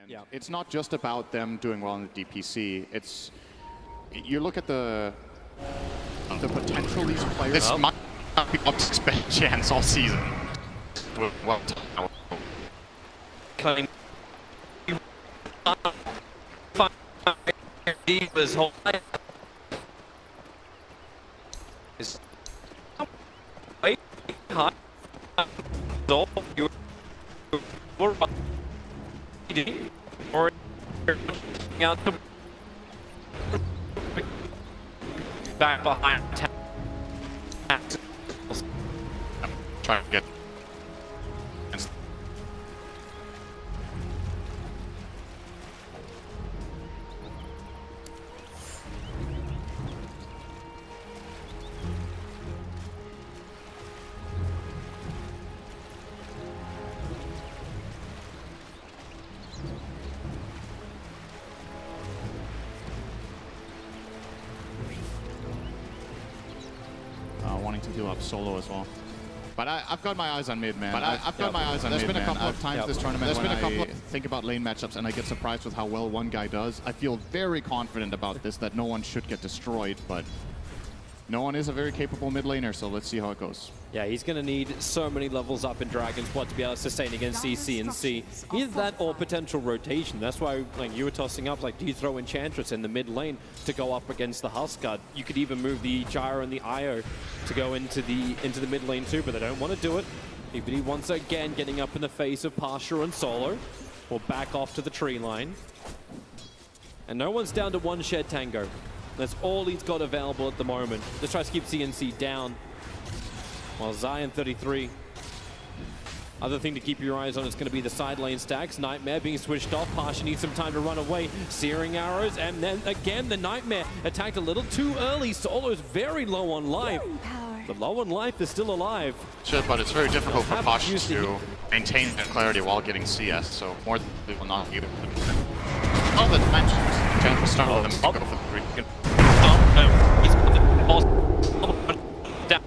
Yeah. It's not just about them doing well in the DPC. It's you look at the potential these players. This might be Optic's best chance all season. Well, Coming. He was whole is way high. So you were or out to back behind. trying to get. Wanting to heal up solo as well. But I've got my eyes on mid, man. I've got my eyes on mid, man. There's been a couple of times this tournament when I think about lane matchups and I get surprised with how well one guy does. I feel very confident about this, that no one should get destroyed, but no one is a very capable mid laner, so let's see how it goes. Yeah, he's going to need so many levels up in Dragon's Blood to be able to sustain against CC and C. Either that or potential rotation. That's why, like, you were tossing up, like, do you throw Enchantress in the mid lane to go up against the Huskard? You could even move the Gyro and the Io to go into the mid lane too, but they don't want to do it. EBD once again getting up in the face of Pasha and Solo. Will back off to the tree line. And no one's down to one shared tango. That's all he's got available at the moment. Just tries to keep CNC down. While Zion 33. Other thing to keep your eyes on is going to be the side lane stacks. Nightmare being switched off. Pasha needs some time to run away. Searing arrows. And then again, the Nightmare attacked a little too early. Solo's very low on life. The low on life is still alive. Sure, but it's very difficult for Pasha to maintain that clarity while getting CS, so more than they will not either. All the dimensions can start with them go for the three. He's put the ball down.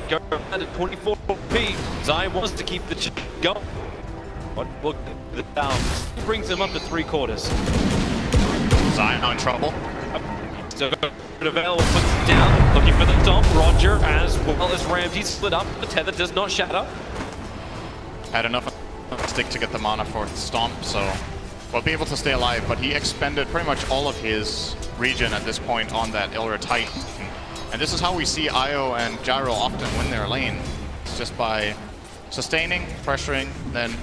Go at 24p. Zion wants to keep the going. But we'll get it down. He brings him up to 3/4. Zion in trouble. So available, puts it down, looking for the top. Roger as well as Ramsey split up. The tether does not shatter. Had enough stick to get the mana for Stomp, so we'll be able to stay alive, but he expended pretty much all of his regen at this point on that Ilra Titan. And this is how we see Io and Gyro often win their lane. It's just by sustaining, pressuring, then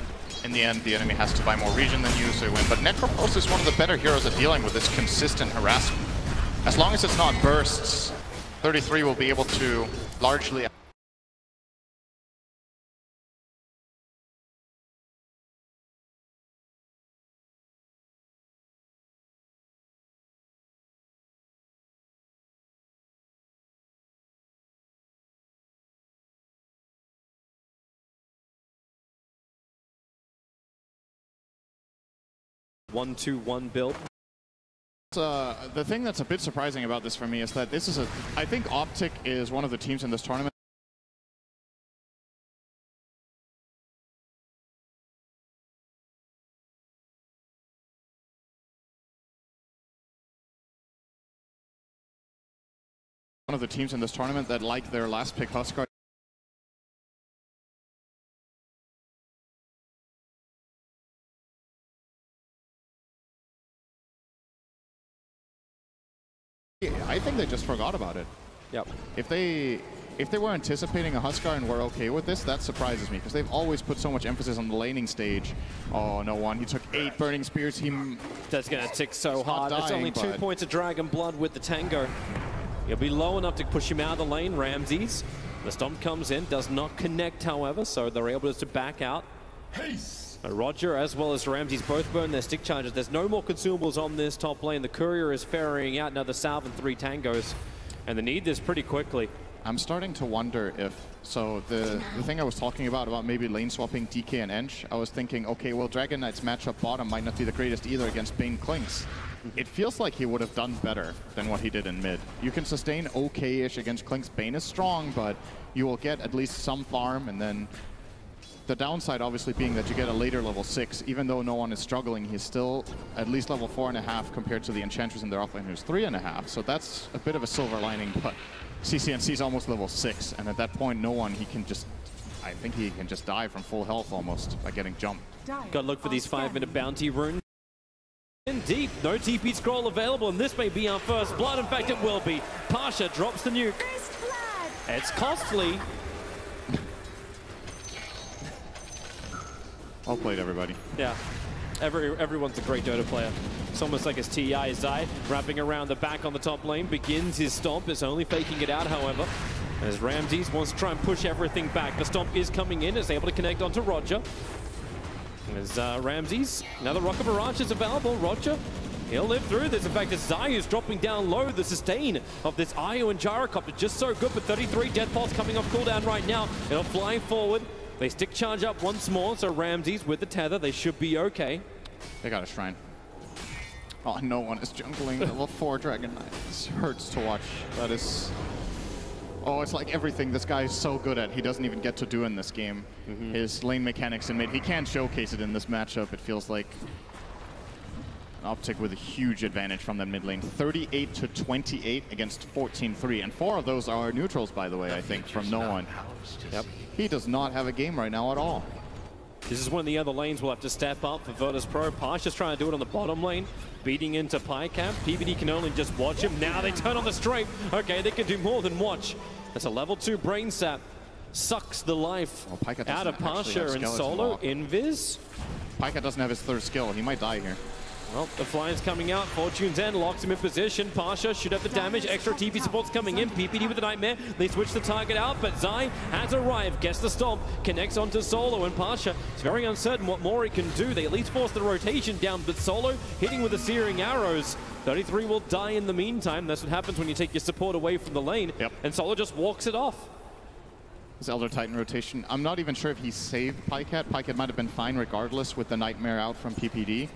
in the end the enemy has to buy more regen than you, so you win. But Necropulse is one of the better heroes at dealing with this consistent harassment. As long as it's not bursts, 33 will be able to largely One build. the thing that's a bit surprising about this for me is that this is I think Optic is one of the teams in this tournament that like their last pick Huskar. I think they just forgot about it. Yep. If they were anticipating a Huskar and were okay with this, that surprises me, because they've always put so much emphasis on the laning stage. Oh, no one. He took 8 Burning Spears. That's going to tick so hard. It's only 2 points of Dragon Blood with the Tango. He'll be low enough to push him out of the lane. Ramses. The Stomp comes in, does not connect, however, so they're able to back out. Roger as well as Ramses both burn their stick charges. There's no more consumables on this top lane. The Courier is ferrying out another salve and 3 tangos. And they need this pretty quickly. I'm starting to wonder if, so the thing I was talking about maybe lane swapping DK and Ench, I was thinking, okay, well, Dragon Knight's matchup bottom might not be the greatest either against Bane Clinks. It feels like he would have done better than what he did in mid. You can sustain okay-ish against Clinks. Bane is strong, but you will get at least some farm, and then The downside obviously being that you get a later level 6. Even though no one is struggling, he's still at least level 4.5 compared to the Enchantress in their offlane who's 3.5. So that's a bit of a silver lining, but CCNC's almost level 6, and at that point no one, he can just, I think he can just die from full health almost by getting jumped. Gotta look for these 5-minute bounty runes. In deep, no TP scroll available, and this may be our first blood. In fact, it will be. Pasha drops the nuke. It's costly. Well played, everybody. Yeah, everyone's a great Dota player. It's almost like his TI. Zai wrapping around the back on the top lane, begins his stomp. It's only faking it out, however, as Ramses wants to try and push everything back. The stomp is coming in, is able to connect onto Roger. As Ramses, another Rocket Barrage is available. Roger, he'll live through this. In fact, it's Zai who's dropping down low. The sustain of this Io and Gyrocopter just so good, but 33 Death Pulse coming off cooldown right now. It'll fly forward. They stick charge up once more, so Ramses with the tether, they should be okay. They got a shrine. Oh, no one is jungling level 4 Dragon Knight. This hurts to watch. That is... Oh, it's like everything this guy is so good at, he doesn't even get to do in this game. His lane mechanics in mid, he can't showcase it in this matchup. It feels like an Optic with a huge advantage from that mid lane. 38 to 28 against 14-3. And 4 of those are neutrals, by the way, I think, from no one. Yep. He does not have a game right now at all. This is when the other lanes will have to step up for Virtus.pro. Pasha's trying to do it on the bottom lane, beating into PyCap. PBD can only just watch him. Now they turn on the strafe. Okay, they can do more than watch. That's a level 2 brain sap. Sucks the life out of Pasha and Solo. Invis. Pyka doesn't have his 3rd skill. He might die here. Well, the flying's coming out. Fortune's End locks him in position. Pasha should have the damage. Extra TP support's coming in. PPD with the Nightmare. They switch the target out, but Zai has arrived. Gets the stomp. Connects onto Solo, and Pasha is very uncertain what more he can do. They at least force the rotation down, but Solo hitting with the searing arrows. 33 will die in the meantime. That's what happens when you take your support away from the lane. Yep. And Solo just walks it off. His Elder Titan rotation. I'm not even sure if he saved Pycat. Pycat might have been fine regardless with the Nightmare out from PPD.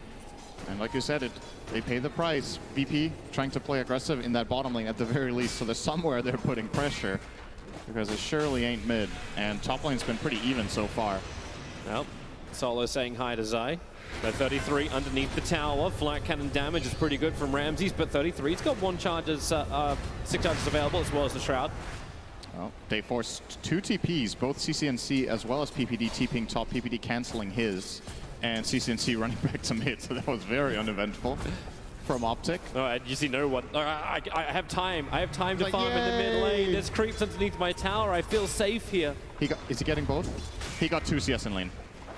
And like you said, they pay the price. VP trying to play aggressive in that bottom lane at the very least, so there's somewhere they're putting pressure, because it surely ain't mid. And top lane's been pretty even so far. Well, Solo saying hi to Zai. But 33 underneath the tower. Flat cannon damage is pretty good from Ramses, but 33's got 6 charges available as well as the Shroud. Well, they forced 2 TPs, both CCNC as well as PPD TPing top, PPD canceling his, and CCNC running back to mid, so that was very uneventful from Optic. All right, you see no one. I have time. I have time to like, farm in the mid lane. There's creeps underneath my tower. I feel safe here. Is he getting both? He got 2 CS in lane.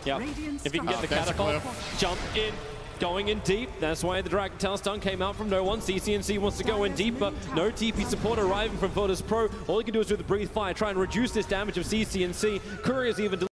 Yeah. If he can get the catapult, jump in. Going in deep. That's why the Dragon Tail stun came out from no one. CCNC wants to go in deeper. No TP support arriving from Virtus.pro. All he can do is with the Breathe Fire, try and reduce this damage of CCNC. Courier's even